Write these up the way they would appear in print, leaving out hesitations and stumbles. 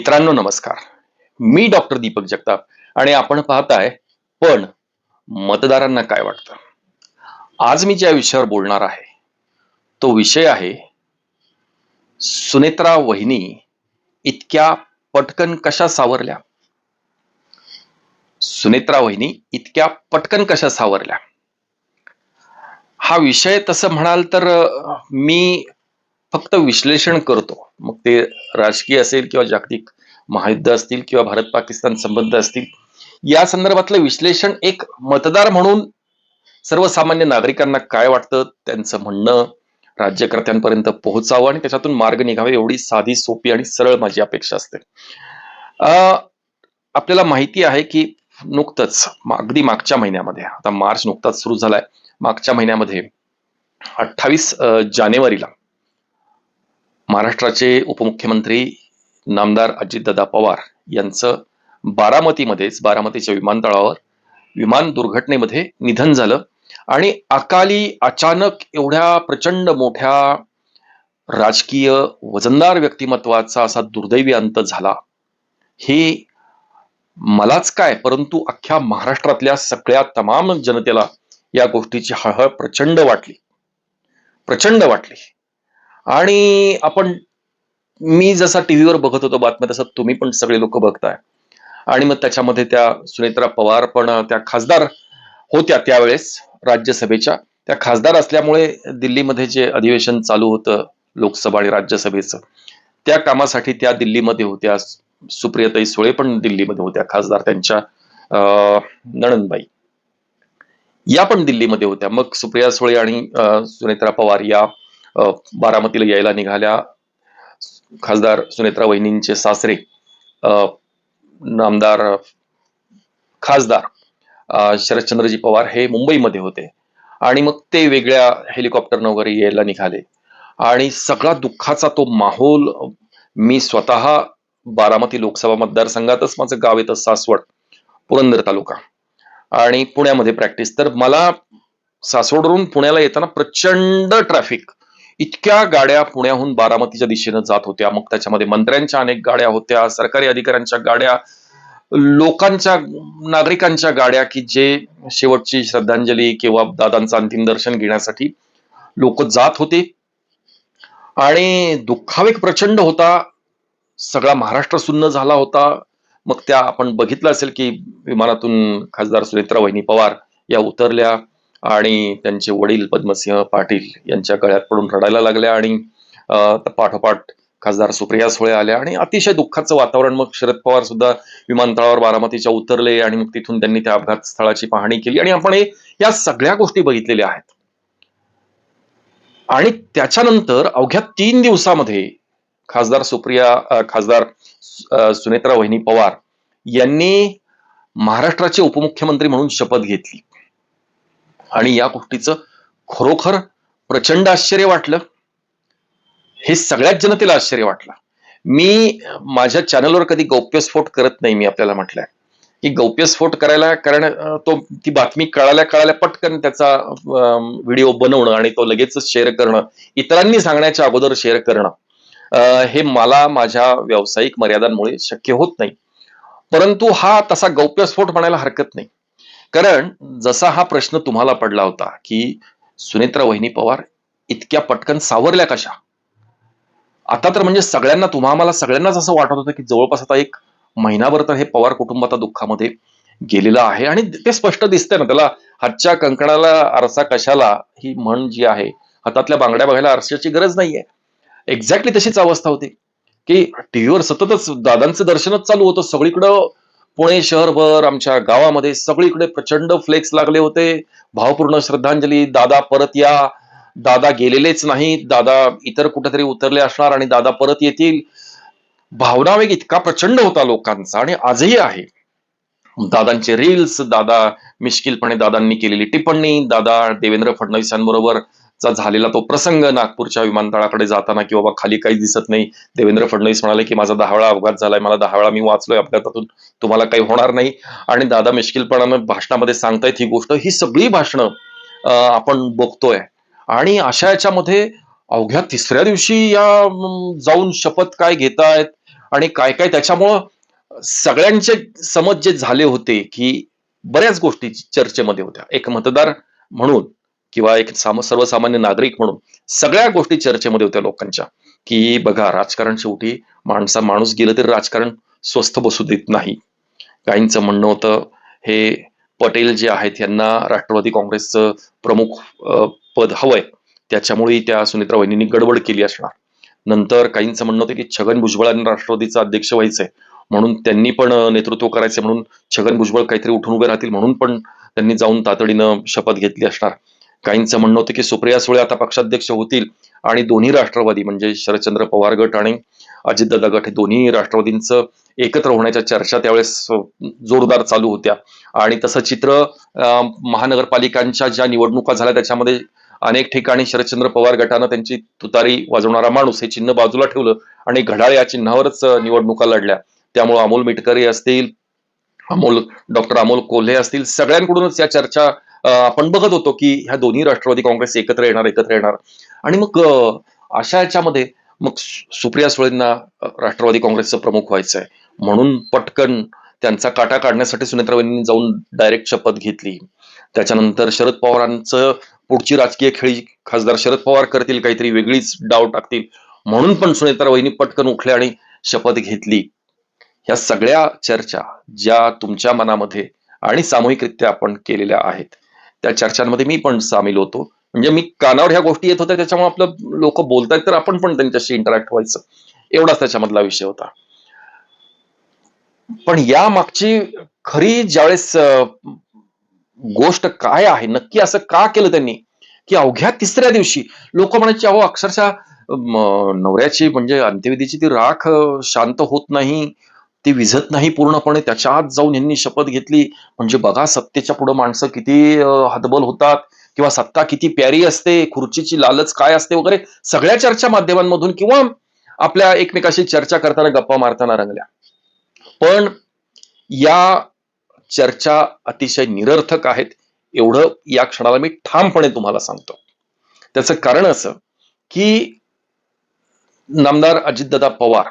मित्रांनो नमस्कार. मी डॉक्टर दीपक जगताप आणि आपण पाहताय पण मतदारांना काय वाटतं. आज मी ज्या विषयावर बोलणार आहे तो विषय आहे सुनेत्रा वहिनी इतक्या पटकन कशा सावरल्या. सुनेत्रा वहिनी इतक्या पटकन कशा सावरल्या हा विषय तसं म्हणाल तर मी फक्त विश्लेषण करतो. मग ते राजकीय असेल किंवा जागतिक महायुद्ध असतील किंवा भारत पाकिस्तान संबंध असतील या संदर्भातलं विश्लेषण एक मतदार म्हणून सर्वसामान्य नागरिकांना काय वाटतं त्यांचं म्हणणं राज्यकर्त्यांपर्यंत पोहोचावं आणि त्याच्यातून मार्ग निघावे एवढी साधी सोपी आणि सरळ माझी अपेक्षा असते. आपल्याला माहिती आहे की नुकतंच अगदी मागच्या महिन्यामध्ये आता मार्च नुकताच सुरू झालाय. मागच्या महिन्यामध्ये 28 जानेवारीला महाराष्ट्राचे उपमुख्यमंत्री नामदार अजितदादा पवार यांचं बारामतीच्या विमानतळावर विमान दुर्घटनेमध्ये निधन झालं आणि अकाली अचानक एवढ्या प्रचंड मोठ्या राजकीय वजनदार व्यक्तिमत्वाचा असा दुर्दैवी अंत झाला हे मलाच काय परंतु अख्ख्या महाराष्ट्रातल्या सगळ्या तमाम जनतेला या गोष्टीची हळहळ प्रचंड वाटली. आणि मी जसा टीव्हीवर बघत होतो बातम्या तसं तुम्ही पण सगळे लोक बघताय आणि मग त्याच्यामध्ये त्या सुनेत्रा पवार पण त्या खासदार होत्या त्यावेळेस राज्यसभेच्या. त्या खासदार असल्यामुळे दिल्लीमध्ये जे अधिवेशन चालू होतं लोकसभा आणि राज्यसभेचं त्या कामासाठी त्या दिल्लीमध्ये होत्या. सुप्रियाताई सुळे पण दिल्लीमध्ये होत्या खासदार, त्यांच्या नणंदबाई या पण दिल्लीमध्ये होत्या. मग सुप्रिया सुळे आणि सुनेत्रा पवार या बारामतीला यायला निघाल्या. खासदार सुनेत्रा वहिनींचे सासरे नामदार खासदार शरदचंद्रजी पवार हे मुंबईमध्ये होते आणि मग ते वेगळ्या हेलिकॉप्टरनं वगैरे यायला निघाले आणि सगळा दुःखाचा तो माहोल. मी स्वतः बारामती लोकसभा मतदारसंघातच माझं गाव येतं सासवड, पुरंदर तालुका, आणि पुण्यामध्ये प्रॅक्टिस. तर मला सासवडवरून पुण्याला येताना प्रचंड ट्रॅफिक, इतक्या गाड्या पुण्याहून बारामतीच्या दिशेनं जात होत्या. मग त्याच्यामध्ये मंत्र्यांच्या अनेक गाड्या होत्या, सरकारी अधिकाऱ्यांच्या गाड्या, लोकांच्या नागरिकांच्या गाड्या की जे शेवटची श्रद्धांजली किंवा दादांचं अंतिम दर्शन घेण्यासाठी लोक जात होते. आणि दुःखावेग प्रचंड होता. सगळा महाराष्ट्र सुन्न झाला होता. मग त्या आपण बघितलं असेल की विमानातून खासदार सुनेत्रा वहिनी पवार या उतरल्या आणि त्यांचे वडील पद्मसिंह पाटील यांच्या गळ्यात पडून रडायला लागल्या आणि पाठोपाठ खासदार सुप्रिया सुळे आल्या आणि अतिशय दुःखाचं वातावरण. मग शरद पवार सुद्धा विमानतळावर बारामतीच्या उतरले आणि मग तिथून त्यांनी त्या अपघात स्थळाची पाहणी केली आणि आपण या सगळ्या गोष्टी बघितलेल्या आहेत. आणि त्याच्यानंतर अवघ्या 3 दिवसामध्ये खासदार सुनेत्रा वहिनी पवार यांनी महाराष्ट्राचे उपमुख्यमंत्री म्हणून शपथ घेतली आणि या गोष्टीचं खरोखर प्रचंड आश्चर्य वाटलं. हे सगळ्याच जनतेला आश्चर्य वाटलं. मी माझ्या चॅनलवर कधी गौप्यस्फोट करत नाही. मी आपल्याला म्हटलंय की गौप्यस्फोट करायला, कारण ती बातमी कळाल्या पटकन त्याचा व्हिडिओ बनवणं आणि तो लगेच शेअर करणं, इतरांनी सांगण्याच्या अगोदर शेअर करणं, हे मला माझ्या व्यावसायिक मर्यादांमुळे शक्य होत नाही. परंतु हा तसा गौप्यस्फोट म्हणायला हरकत नाही. कारण जसा हा प्रश्न तुम्हाला पडला होता की सुनेत्रा वहिनी पवार इतक्या पटकन सावरल्या कशा, आता तर म्हणजे सगळ्यांनाच असं वाटत होतं की जवळपास आता 1 महिनाभर तर हे पवार कुटुंब आता दुःखामध्ये गेलेलं आहे. आणि ते स्पष्ट दिसतंय ना, त्याला हातच्या कंकणाला आरसा कशाला ही म्हण जी आहे, हातातल्या बांगड्या बघायला आरशाची गरज नाहीये. एक्झॅक्टली तशीच अवस्था होती की टीव्हीवर सततच दादांचं दर्शनच चालू होतं. सगळीकडं पुणे शहरभर, आमच्या गावामध्ये सगळीकडे प्रचंड फ्लेक्स लागले होते, भावपूर्ण श्रद्धांजली, दादा परत या, दादा गेलेलेच नाहीत, दादा इतर कुठेतरी उतरले असणार आणि दादा परत येतील. भावनावेग इतका प्रचंड होता लोकांचा आणि आजही आहे. दादांचे रील्स, दादा मिश्किलपणे दादांनी केलेली टिप्पणी, दादा देवेंद्र फडणवीसांबरोबर झालेला तो प्रसंग नागपूरच्या विमानतळाकडे जाताना की बाबा खाली काही दिसत नाही, देवेंद्र फडणवीस म्हणाले की माझा 10 वेळा अपघात झालाय, मला 10 वेळा मी वाचलोय अपघातातून, तुम्हाला काही होणार नाही. आणि दादा मिश्किलपणानं भाषणामध्ये सांगतायत ही गोष्ट. ही सगळी भाषणं आपण बघतोय आणि अशा याच्यामध्ये अवघ्या 3ऱ्या दिवशी या जाऊन शपथ काय घेतायत आणि काय काय त्याच्यामुळं सगळ्यांचे समज जे झाले होते की बऱ्याच गोष्टी चर्चेमध्ये होत्या. एक मतदार म्हणून किंवा एक सर्वसामान्य नागरिक म्हणून सगळ्या गोष्टी चर्चेमध्ये होत्या लोकांच्या, की बघा राजकारण शेवटी माणूस गेलं तरी राजकारण स्वस्थ बसू देत नाही. काहींचं म्हणणं होतं हे पटेल जे आहेत यांना राष्ट्रवादी काँग्रेसचं प्रमुख पद हवंय, त्याच्यामुळे त्या सुनेत्रा वहिनींनी गडबड केली असणार. नंतर काहींचं म्हणणं होतं की छगन भुजबळांना राष्ट्रवादीचा अध्यक्ष व्हायचंय म्हणून त्यांनी पण नेतृत्व करायचं, म्हणून छगन भुजबळ काहीतरी उठून उभे राहतील म्हणून पण त्यांनी जाऊन तातडीनं शपथ घेतली असणार. काहींचं म्हणणं होतं की सुप्रिया सुळे आता पक्षाध्यक्ष होतील आणि दोन्ही राष्ट्रवादी म्हणजे शरदचंद्र पवार गट आणि अजितदादा गट हे दोन्ही राष्ट्रवादींचं एकत्र होण्याच्या चर्चा त्यावेळेस जोरदार चालू होत्या. आणि तसं चित्र महानगरपालिकांच्या ज्या निवडणुका झाल्या त्याच्यामध्ये अनेक ठिकाणी शरदचंद्र पवार गटानं त्यांची तुतारी वाजवणारा माणूस हे चिन्ह बाजूला ठेवलं आणि घड्याळ या चिन्हावरच निवडणुका लढल्या. त्यामुळे अमोल मिटकरी असतील, डॉक्टर अमोल कोल्हे असतील, सगळ्यांकडूनच या चर्चा आपण बघत होतो की ह्या दोन्ही राष्ट्रवादी काँग्रेस एकत्र येणार. आणि मग अशा याच्यामध्ये मग सुप्रिया सुळेंना राष्ट्रवादी काँग्रेसचं प्रमुख व्हायचंय म्हणून पटकन त्यांचा काटा काढण्यासाठी सुनेत्राबाईंनी जाऊन डायरेक्ट शपथ घेतली. त्याच्यानंतर शरद पवारांचं पुढची राजकीय खेळी खासदार शरद पवार करतील, काहीतरी वेगळीच डाव टाकतील म्हणून पण सुनेत्रा वहिनी पटकन उठल्या आणि शपथ घेतली. ह्या सगळ्या चर्चा ज्या तुमच्या मनामध्ये आणि सामूहिकरित्या आपण केलेल्या आहेत त्या चर्चांमध्ये मी पण सामील होतो. म्हणजे मी कानावर ह्या गोष्टी येत होत्या त्याच्यामुळे आपलं लोक बोलतायत तर आपण पण त्यांच्याशी इंटरॅक्ट व्हायचं, एवढाच त्याच्यामधला विषय होता. पण या मागची खरी ज्यावेळेस गोष्ट काय आहे, नक्की असं का केलं त्यांनी, की अवघ्या तिसऱ्या दिवशी लोक म्हणायचे अहो अक्षरशः नवऱ्याची म्हणजे अंत्यविधीची ती राख शांत होत नाही, ती विझत नाही पूर्णपणे, त्याच्या आत जाऊन यांनी शपथ घेतली. म्हणजे बघा सत्तेच्या पुढे माणसं किती हतबल होतात किंवा सत्ता किती प्यारी असते, खुर्चीची लालच काय असते वगैरे सगळ्या चर्चा माध्यमांमधून किंवा आपल्या एकमेकाशी चर्चा करताना गप्पा मारताना रंगल्या. पण या चर्चा अतिशय निरर्थक आहेत एवढं या क्षणाला मी ठामपणे तुम्हाला सांगतो. त्याचं कारण असं की नामदार अजितदादा पवार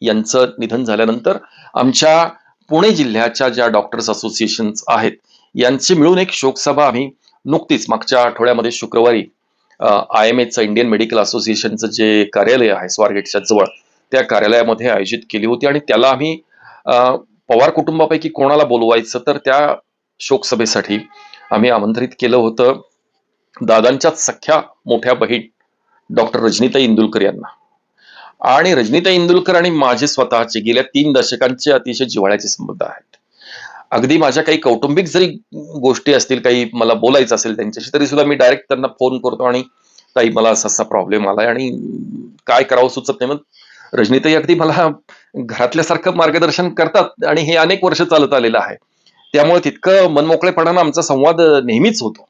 यांचं निधन झाल्यानंतर आमच्या पुणे जिल्ह्याच्या ज्या डॉक्टर्स असोसिएशन आहेत यांची मिळून एक शोकसभा आम्ही नुकतीच मागच्या आठवड्यामध्ये शुक्रवारी IMAचं इंडियन मेडिकल असोसिएशनचं जे कार्यालय आहे स्वारगेटच्या जवळ त्या कार्यालयामध्ये आयोजित केली होती. आणि त्याला आम्ही पवार कुटुंबापैकी कोणाला बोलवायचं तर त्या शोकसभेसाठी आम्ही आमंत्रित केलं होतं दादांच्याच सख्या मोठ्या बहीण डॉक्टर रजनीताई इंदुलकर यांना. आणि रजनीताई इंदुलकर आणि माझे स्वतःचे गेल्या 3 दशकांचे अतिशय जिव्हाळ्याचे संबंध आहेत. अगदी माझ्या काही कौटुंबिक जरी गोष्टी असतील, काही मला बोलायचं असेल त्यांच्याशी तरी सुद्धा मी डायरेक्ट त्यांना फोन करतो आणि ताई मला असा प्रॉब्लेम आलाय आणि काय करावं सुचत नाही. मग रजनीताई अगदी मला घरातल्यासारखं मार्गदर्शन करतात आणि हे अनेक वर्ष चालत आलेलं आहे. त्यामुळे तितकं मनमोकळेपणानं आमचा संवाद नेहमीच होतो.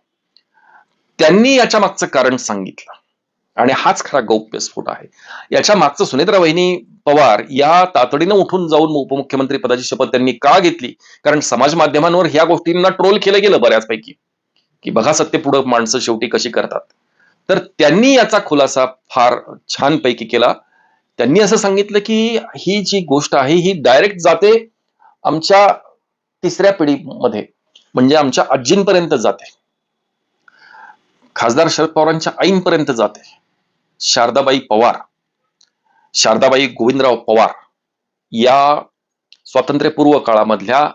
त्यांनी याच्या मागचं कारण सांगितलं आणि हाच खरा गौप्यस्फोट आहे. याच्या मागचं सुनेत्रा वहिनी पवार या तातडीनं उठून जाऊन उपमुख्यमंत्री पदाची शपथ त्यांनी का घेतली, कारण समाज माध्यमांवर ह्या गोष्टींना ट्रोल केलं गेलं बऱ्याचपैकी की बघा सत्तेपुढं माणसं शेवटी कशी करतात. तर त्यांनी याचा खुलासा फार छानपैकी केला. त्यांनी असं सांगितलं की ही जी गोष्ट आहे ही डायरेक्ट जाते आमच्या 3ऱ्या पिढीमध्ये, म्हणजे आमच्या आजींपर्यंत जाते, खासदार शरद पवारांच्या आईंपर्यंत जाते. शारदाबाई गोविंदराव पवार या स्वातंत्र्यपूर्व काळामधल्या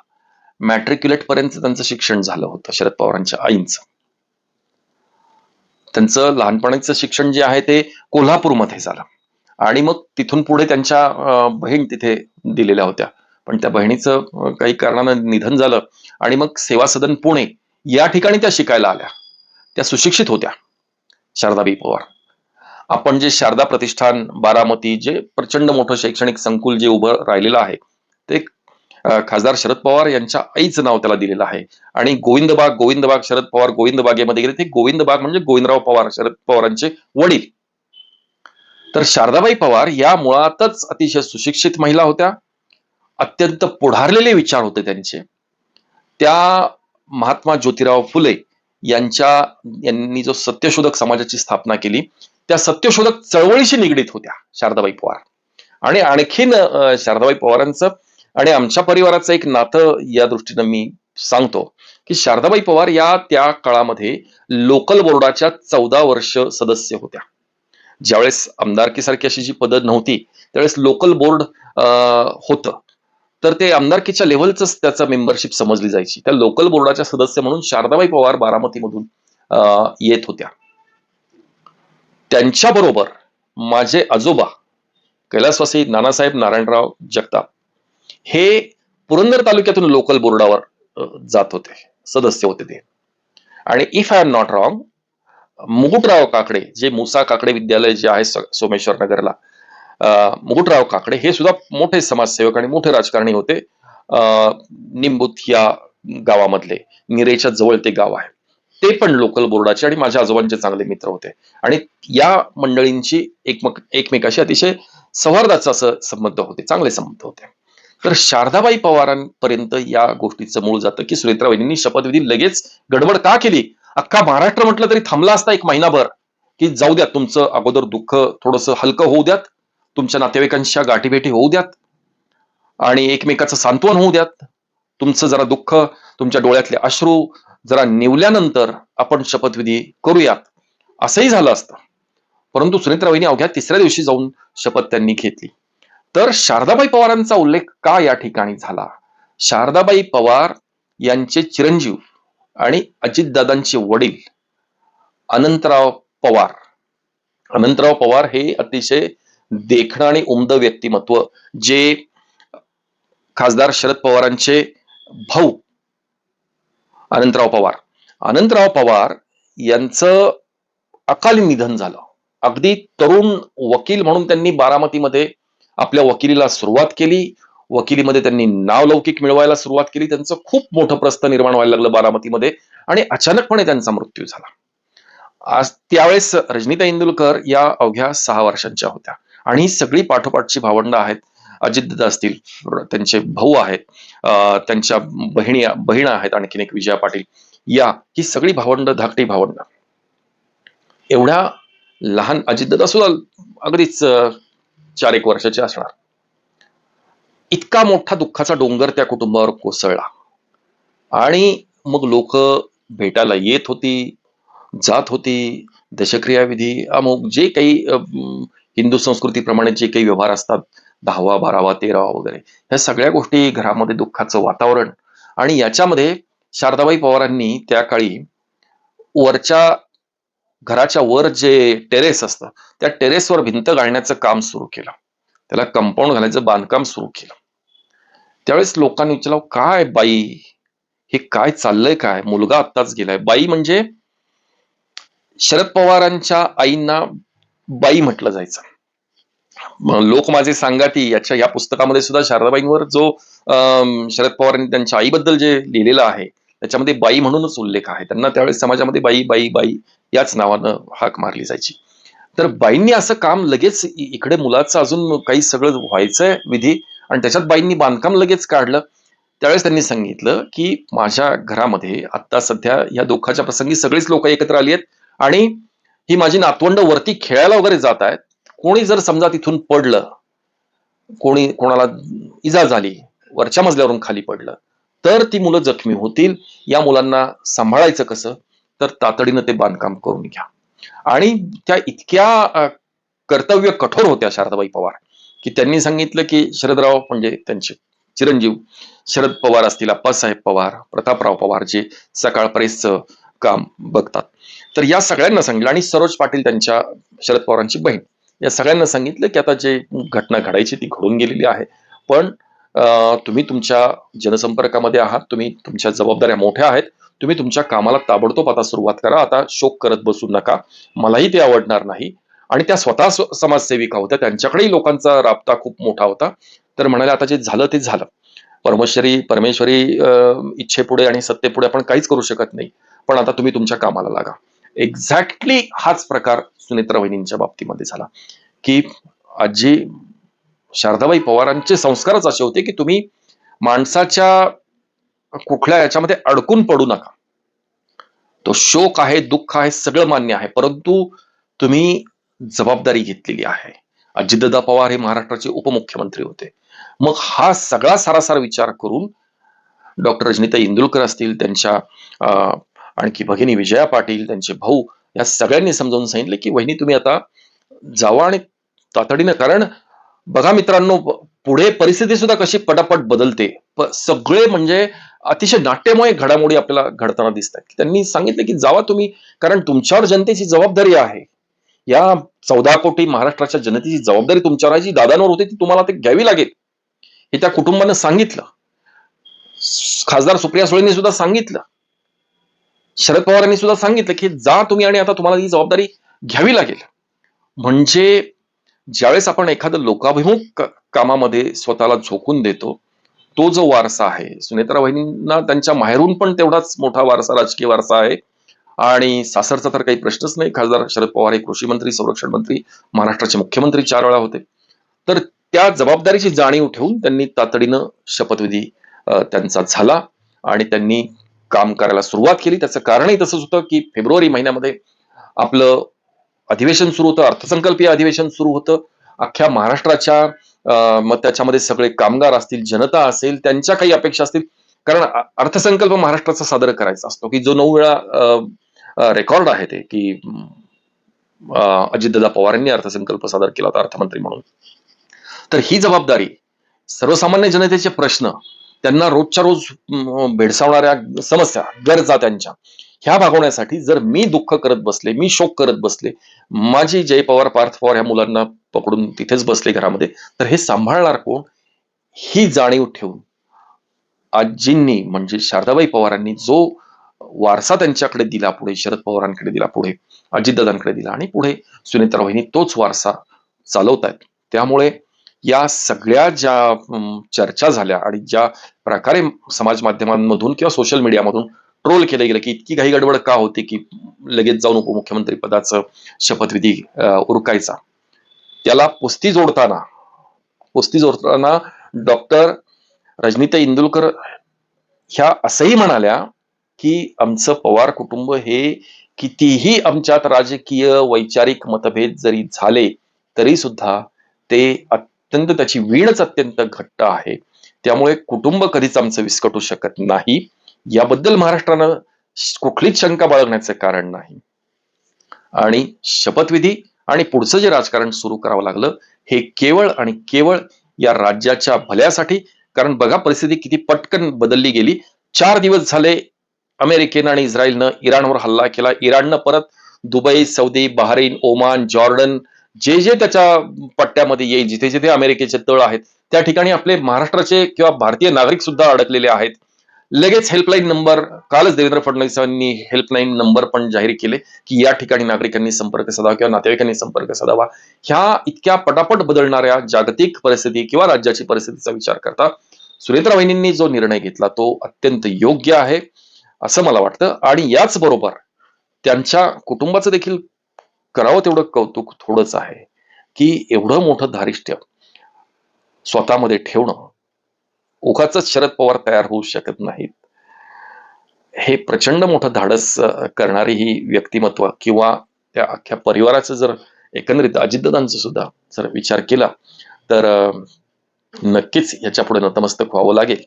मॅट्रिक्युलेट पर्यंत त्यांचं शिक्षण झालं होतं शरद पवारांच्या आईंचं. त्यांचं लहानपणाचं शिक्षण जे आहे ते कोल्हापूरमध्ये झालं आणि मग तिथून पुढे त्यांच्या बहीण तिथे दिलेल्या होत्या, पण त्या बहिणीचं काही कारणानं निधन झालं आणि मग सेवा सदन पुणे या ठिकाणी त्या शिकायला आल्या. त्या सुशिक्षित होत्या शारदाबाई पवार. आपण जे शारदा प्रतिष्ठान बारामती जे प्रचंड मोठं शैक्षणिक संकुल जे उभं राहिलेलं आहे ते खासदार शरद पवार यांच्या आईचं नाव त्याला दिलेलं आहे. आणि गोविंदबाग शरद पवार गोविंदबागेमध्ये गेले ते गोविंदबाग म्हणजे गोविंदराव पवार शरद पवारांचे वडील. तर शारदाबाई पवार या मुळातच अतिशय सुशिक्षित महिला होत्या, अत्यंत पुढारलेले विचार होते त्यांचे. त्या महात्मा ज्योतिराव फुले यांनी जो सत्यशोधक समाजाची स्थापना केली त्या सत्यशोधक चळवळीशी निगडीत होत्या शारदाबाई पवार. आणि आणखीन शारदाबाई पवारांचं आणि आमच्या परिवाराचं एक नातं या दृष्टीनं मी सांगतो की शारदाबाई पवार या त्या काळामध्ये लोकल बोर्डाच्या 14 वर्ष सदस्य होत्या. ज्यावेळेस आमदारकीसारखी अशी जी पदं नव्हती त्यावेळेस लोकल बोर्ड होतं. तर ते आमदारकीच्या लेव्हलच त्याचा मेंबरशिप समजली जायची. त्या लोकल बोर्डाच्या सदस्य म्हणून शारदाबाई पवार बारामतीमधून येत होत्या. त्यांच्याबरोबर माझे आजोबा कैलासवासी नानासाहेब नारायणराव जगताप हे पुरंदर तालुक्यातून लोकल बोर्डावर जात होते, सदस्य होते ते. आणि if I am not wrong, Mukutrao Kakade जे मुसा काकडे विद्यालय जे आहे सोमेश्वर नगरला, मुकुटराव काकडे हे सुद्धा मोठे समाजसेवक आणि मोठे राजकारणी होते. निंबूत या गावामधले, निरेच्या जवळ ते गाव आहे, ते पण लोकल बोर्डाचे आणि माझ्या आजोबांचे चांगले मित्र होते. आणि या मंडळींची एकमेकाशी अतिशय सौहार्दाचे असं संबंध होते, चांगले संबंध होते. तर शारदाबाई पवारांपर्यंत या गोष्टीचं मूळ जातं की सुनेत्रा वहिनींनी शपथविधी लगेच गडबड का केली. अख्खा महाराष्ट्र म्हटलं तरी थांबला असता एक महिनाभर, की जाऊ द्यात तुमचं अगोदर दुःख थोडंसं हलकं होऊ द्यात, तुमच्या नातेवाईकांच्या गाठीभेटी होऊ द्यात आणि एकमेकाचं सांत्वन होऊ द्यात, तुमचं जरा दुःख, तुमच्या डोळ्यातले अश्रू जरा निवल्यानंतर आपण शपथविधी करूयात, असंही झालं असतं. परंतु सुनेत्रा वहिनी अवघ्या तिसऱ्या दिवशी जाऊन शपथ त्यांनी घेतली. तर शारदाबाई पवारांचा उल्लेख का या ठिकाणी झाला. शारदाबाई पवार यांचे चिरंजीव आणि अजितदादांचे वडील अनंतराव पवार, अनंतराव पवार हे अतिशय देखणं आणि उमद व्यक्तिमत्व, जे खासदार शरद पवारांचे भाऊ अनंतराव पवार यांचं अकाली निधन झालं. अगदी तरुण वकील म्हणून त्यांनी बारामतीमध्ये आपल्या वकिलीला सुरुवात केली, वकिलीमध्ये त्यांनी नावलौकिक मिळवायला सुरुवात केली, त्यांचं खूप मोठं प्रस्थ निर्माण व्हायला लागलं बारामतीमध्ये आणि अचानकपणे त्यांचा मृत्यू झाला. आज त्यावेळेस रजनीताई इंदुलकर या अवघ्या 6 वर्षांच्या होत्या आणि ही सगळी पाठोपाठची भावंड आहेत. अजितदादा असतील, त्यांचे भाऊ आहेत, त्यांच्या बहिणी आहेत, आणखीन एक विजया पाटील, ही सगळी भावंड, धाकटी भावंड. एवढ्या लहान अजितदादा सुद्धा अगदीच 4-1 वर्षाचे असणार. इतका मोठा दुःखाचा डोंगर त्या कुटुंबावर कोसळला आणि मग लोक भेटायला येत होती, जात होती. दशक्रियाविधी अमुक जे काही हिंदू संस्कृतीप्रमाणे जे काही व्यवहार असतात, 10वा 12वा 13वा वगैरे, ह्या सगळ्या गोष्टी, घरामध्ये दुःखाचं वातावरण. आणि याच्यामध्ये शारदाबाई पवारांनी त्या काळी घराच्या वर जे टेरेस असतं त्या टेरेसवर भिंत घालण्याचं काम सुरू केलं, त्याला कंपाऊंड घालायचं बांधकाम सुरू केलं. त्यावेळेस लोकांनी विचारलं, काय बाई, हे काय चाललंय, काय मुलगा आत्ताच गेलाय. बाई म्हणजे शरद पवारांच्या आईंना बाई म्हटलं जायचं. लोक माझे सांगाती या पुस्तकामध्ये सुद्धा शारदाबाईंवर जो शरद पवारांनी त्यांच्या आईबद्दल जे लिहिलेलं आहे त्याच्यामध्ये बाई म्हणूनच उल्लेख आहे. त्यांना त्यावेळेस समाजामध्ये बाई बाई बाई याच नावानं हाक मारली जायची. तर बाईंनी असं काम लगेच, इकडे मुलाचं अजून काही सगळं व्हायचंय विधी आणि त्याच्यात बाईंनी बांधकाम लगेच काढलं. त्यावेळेस त्यांनी सांगितलं की माझ्या घरामध्ये आता सध्या या दुःखाच्या प्रसंगी सगळीच लोक एकत्र आली आहेत आणि ही माझी नातवंड वरती खेळायला वगैरे जात आहेत. कोणी जर समजा तिथून पडलं, कोणाला इजा झाली, वरच्या मजल्यावरून खाली पडलं, तर ती मुलं जखमी होतील. या मुलांना सांभाळायचं कसं, तर तातडीनं ते बांधकाम करून घ्या. आणि त्या इतक्या कर्तव्य कठोर होत्या शारदाबाई पवार की त्यांनी सांगितलं की शरदराव म्हणजे त्यांचे चिरंजीव शरद पवार असतील, अप्पासाहेब पवार, प्रतापराव पवार जे सकाळ प्रेसचं काम बघतात, तर या सगळ्यांना सांगितलं आणि सरोज पाटील त्यांच्या शरद पवारांची बहीण, या सगळ्यांना सांगितलं की आता जे घटना घडायची ती घडून गेलेली आहे, पण तुम्ही तुमच्या जनसंपर्कामध्ये आहात, तुम्ही तुमच्या जबाबदाऱ्या मोठ्या आहेत, तुम्ही तुमच्या कामाला ताबडतोब आता सुरुवात करा, आता शोक करत बसू नका, मलाही ते आवडणार नाही. आणि त्या स्वतः समाजसेविका होत्या, त्यांच्याकडेही लोकांचा राबता खूप मोठा होता. तर म्हणाले आता जे झालं ते झालं, परमेश्वरी इच्छेपुढे आणि सत्तेपुढे आपण काहीच करू शकत नाही, पण आता तुम्ही तुमच्या कामाला लागा. एक्झॅक्टली हाच प्रकार सुनेत्रा वहिनींच्या बाबतीमध्ये झाला की आजी शारदाबाई पवारांचे संस्कारच असे होते की तुम्ही माणसाच्या कुठल्या याच्यामध्ये अडकून पडू नका. तो शोक आहे, दुःख आहे, सगळं मान्य आहे, परंतु तुम्ही जबाबदारी घेतलेली आहे अजितदादा पवार हे महाराष्ट्राचे उपमुख्यमंत्री होते. मग हा सगळा सारासार विचार करून डॉक्टर रजनीताई इंदुरकर असतील, त्यांच्या आणखी भगिनी विजया पाटील, त्यांचे भाऊ, या सगळ्यांनी समजावून सांगितले की वहिनी तुम्ही आता जावा आणि तातडीनं, कारण बघा मित्रांनो, पुढे परिस्थिती सुद्धा कशी पटापट बदलते. सगळे म्हणजे अतिशय नाट्यमय घडामोडी आपल्याला घडताना दिसतात. त्यांनी सांगितलं की जावा तुम्ही, कारण तुमच्यावर जनतेची जबाबदारी आहे. या 14 कोटी महाराष्ट्राच्या जनतेची जबाबदारी तुमच्यावर आहे, जी दादांवर होती ती तुम्हाला ते घ्यावी लागेल, हे त्या कुटुंबानं सांगितलं. खासदार सुप्रिया सुळेंनी सुद्धा सांगितलं, शरद पवारांनी सुद्धा सांगितलं की जा तुम्ही आणि आता तुम्हाला ही जबाबदारी घ्यावी लागेल. म्हणजे ज्यावेळेस आपण एखादं लोकाभिमुख कामामध्ये स्वतःला झोकून देतो, तो जो वारसा आहे, सुनेत्रा वहिनींना त्यांच्या माहेरून पण तेवढाच मोठा वारसा, राजकीय वारसा आहे. आणि सासरचा तर काही प्रश्नच नाही. खासदार शरद पवार हे कृषी मंत्री, संरक्षण मंत्री, महाराष्ट्राचे मुख्यमंत्री 4 वेळा होते. तर त्या जबाबदारीची जाणीव ठेवून त्यांनी तातडीनं शपथविधी त्यांचा झाला आणि त्यांनी काम करायला सुरुवात केली. त्याचं कारणही तसंच होतं की फेब्रुवारी महिन्यामध्ये आपलं अधिवेशन सुरू होतं, अर्थसंकल्पीय अधिवेशन सुरू होतं. अख्ख्या महाराष्ट्राच्या मग त्याच्यामध्ये सगळे कामगार असतील, जनता असेल, त्यांच्या काही अपेक्षा असतील. कारण अर्थसंकल्प महाराष्ट्राचा सादर करायचा असतो, की जो 9 वेळा रेकॉर्ड आहे ते, की अजितदादा पवारांनी अर्थसंकल्प सादर केला होता अर्थमंत्री म्हणून. तर ही जबाबदारी, सर्वसामान्य जनतेचे प्रश्न, त्यांना रोजच्या रोज भेडसावणाऱ्या समस्या, गरजा त्यांच्या, ह्या भागवण्यासाठी जर मी दुःख करत बसले, मी शोक करत बसले, माझी जय पवार, पार्थ पवार ह्या मुलांना पकडून तिथेच बसले घरामध्ये, तर हे सांभाळणार कोण? ही जाणीव ठेवून आजींनी, म्हणजे शारदाबाई पवारांनी जो वारसा त्यांच्याकडे दिला, पुढे शरद पवारांकडे दिला, पुढे अजितदादांकडे दिला आणि पुढे सुनेत्रा वहिनी तोच वारसा चालवतायत. त्यामुळे या सगळ्या ज्या चर्चा झाल्या आणि ज्या प्रकारे समाज माध्यमांमधून किंवा सोशल मीडियामधून ट्रोल केलं गेलं की इतकी घाई गडबड का होती की लगेच जाऊन उपमुख्यमंत्री पदाचं शपथविधी उरकायचा, त्याला पुस्ती जोडताना डॉक्टर रजनीताई इंदुरकर ह्या असंही म्हणाल्या की आमचं पवार कुटुंब हे कितीही आमच्यात राजकीय वैचारिक मतभेद जरी झाले तरी सुद्धा ते अत्यंत, त्याची वीणच अत्यंत घट्ट आहे. त्यामुळे कुटुंब कधीच आमचं विस्कटू शकत नाही. याबद्दल महाराष्ट्रानं कुठलीच शंका बाळगण्याचं कारण नाही. आणि शपथविधी आणि पुढचं जे राजकारण सुरू करावं लागलं हे केवळ आणि केवळ या राज्याच्या भल्यासाठी. कारण बघा परिस्थिती किती पटकन बदलली गेली. 4 दिवस झाले अमेरिकेनं आणि इस्रायलनं इराणवर हल्ला केला. इराणनं परत Dubai, Saudi, Bahrain, Oman, Jordan, जे जे त्याच्या पट्ट्यामध्ये येईल, जिथे जिथे अमेरिकेचे तळ आहेत, त्या ठिकाणी आपले महाराष्ट्राचे किंवा भारतीय नागरिक सुद्धा अडकलेले आहेत. लगेच हेल्पलाईन नंबर, कालच देवेंद्र फडणवीसांनी हेल्पलाईन नंबर पण जाहीर केले की या ठिकाणी नागरिकांनी संपर्क साधावा किंवा नातेवाईकांनी संपर्क साधावा. ह्या इतक्या पटापट बदलणाऱ्या जागतिक परिस्थिती किंवा राज्याची परिस्थितीचा विचार करता सुनेत्रा वहिनींनी जो निर्णय घेतला तो अत्यंत योग्य आहे असं मला वाटतं. आणि याच बरोबर त्यांच्या कुटुंबाचं देखील करावं तेवढं कौतुक थोडंच आहे की एवढं मोठं धारिष्ट्य स्वतःमध्ये ठेवणं. उगाचच शरद पवार तयार होऊ शकत नाहीत. हे प्रचंड मोठं धाडस करणारी ही व्यक्तिमत्व किंवा त्या अख्ख्या परिवाराचं जर एकंदरीत अजितदादांचा सुद्धा जर विचार केला तर नक्कीच याच्या पुढे नतमस्तक व्हावं लागेल.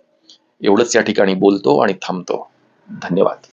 एवढंच या ठिकाणी बोलतो आणि थांबतो. धन्यवाद.